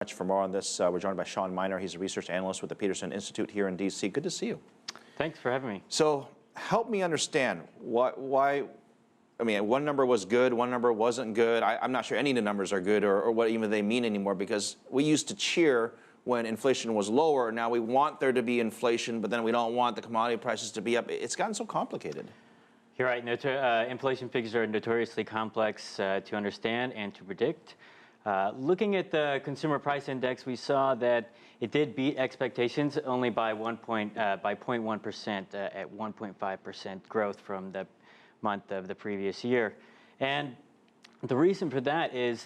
Much for more on this. We're joined by Sean Miner. He's a research analyst with the Peterson Institute here in D.C. Good to see you. Thanks for having me. So help me understand why, I mean, one number was good, one number wasn't good. I'm not sure any of the numbers are good or what even they mean anymore, because we used to cheer when inflation was lower. Now we want there to be inflation, but then we don't want the commodity prices to be up. It's gotten so complicated. You're right. Inflation figures are notoriously complex to understand and to predict. Looking at the consumer price index, we saw that it did beat expectations only by 0.1% at 1.5% growth from the month of the previous year. And the reason for that is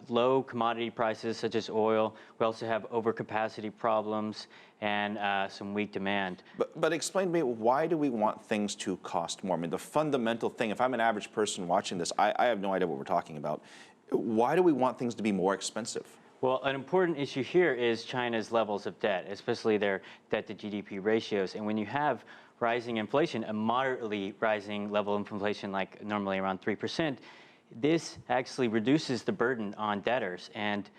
low commodity prices such as oil. We also have overcapacity problems and some weak demand. But explain to me, why do we want things to cost more? I mean, the fundamental thing, if I'm an average person watching this, I have no idea what we're talking about. Why do we want things to be more expensive? Well, an important issue here is China's levels of debt, especially their debt to GDP ratios. And when you have rising inflation, a moderately rising level of inflation like normally around 3%, this actually reduces the burden on debtors and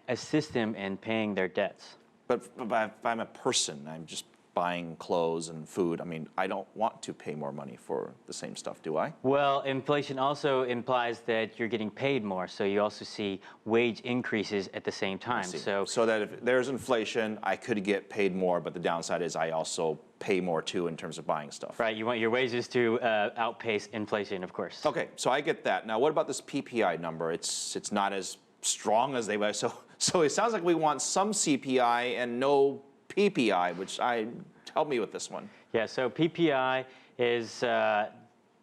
assists them in paying their debts. But if I'm a person, I'm just buying clothes and food. I mean, I don't want to pay more money for the same stuff, do I? Well, inflation also implies that you're getting paid more, so you also see wage increases at the same time. So that if there's inflation, I could get paid more, but the downside is I also pay more too in terms of buying stuff. Right, you want your wages to outpace inflation, of course. Okay, so I get that. Now, what about this PPI number? It's not as strong as they were. So it sounds like we want some CPI and no PPI, which help me with this one. Yeah, so PPI is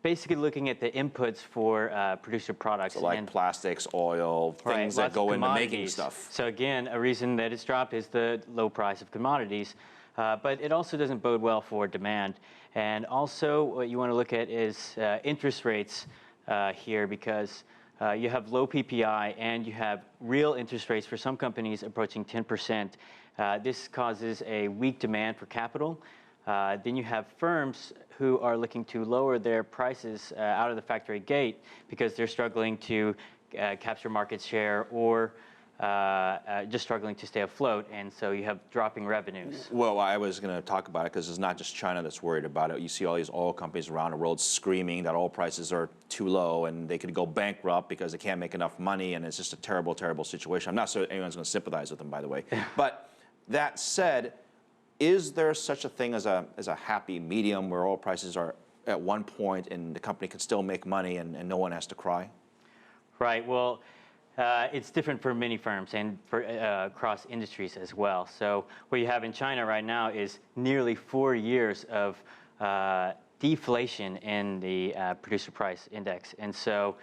basically looking at the inputs for producer products. So like plastics, oil, things that go into making stuff. So again, a reason that it's dropped is the low price of commodities. But it also doesn't bode well for demand. And also what you want to look at is interest rates here, because you have low PPI and you have real interest rates for some companies approaching 10%. This causes a weak demand for capital. Then you have firms who are looking to lower their prices out of the factory gate because they're struggling to capture market share or just struggling to stay afloat, and so you have dropping revenues. Well, I was going to talk about it because it's not just China that's worried about it. You see all these oil companies around the world screaming that oil prices are too low and they could go bankrupt because they can't make enough money, and it's just a terrible, terrible situation. I'm not sure anyone's going to sympathize with them, by the way. But that said, is there such a thing as a happy medium where oil prices are at one point and the company can still make money and no one has to cry? Right. Well, it's different for many firms and for across industries as well. So what you have in China right now is nearly 4 years of deflation in the producer price index. And so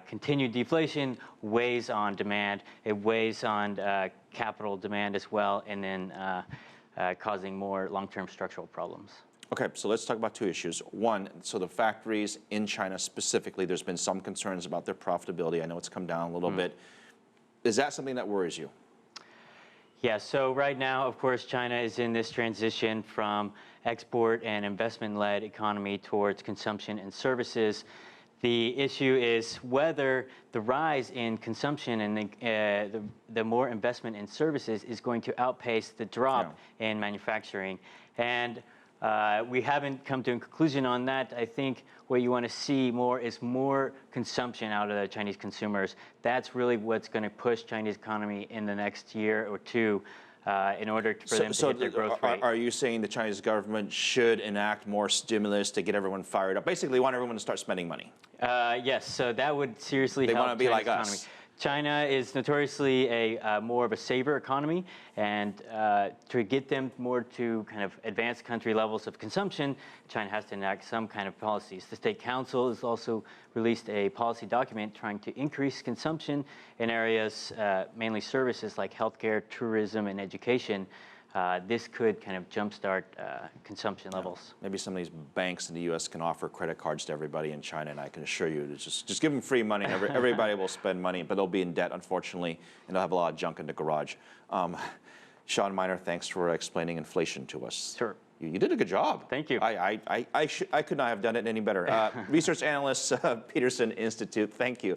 continued deflation weighs on demand. It weighs on capital demand as well, and then causing more long-term structural problems. Okay, so let's talk about two issues. One, so the factories in China specifically, there's been some concerns about their profitability. I know it's come down a little bit. Is that something that worries you? Yeah, so right now, of course, China is in this transition from export and investment-led economy towards consumption and services. The issue is whether the rise in consumption and the more investment in services is going to outpace the drop in manufacturing. And we haven't come to a conclusion on that. I think what you want to see more is more consumption out of the Chinese consumers. That's really what's going to push Chinese economy in the next year or two in order for them to hit their growth rate. Are you saying the Chinese government should enact more stimulus to get everyone fired up? Basically, want everyone to start spending money. Yes, so that would seriously help. They want to be China's like economy. us. China is notoriously a more of a saver economy, and to get them more to kind of advanced country levels of consumption, China has to enact some kind of policies. The State Council has also released a policy document trying to increase consumption in areas, mainly services like healthcare, tourism, and education. This could kind of jumpstart consumption levels. Maybe some of these banks in the U.S. can offer credit cards to everybody in China, and I can assure you, just give them free money, and everybody will spend money, but they'll be in debt, unfortunately, and they'll have a lot of junk in the garage. Sean Miner, thanks for explaining inflation to us. Sure. You did a good job. Thank you. I could not have done it any better. Research analyst, Peterson Institute, thank you.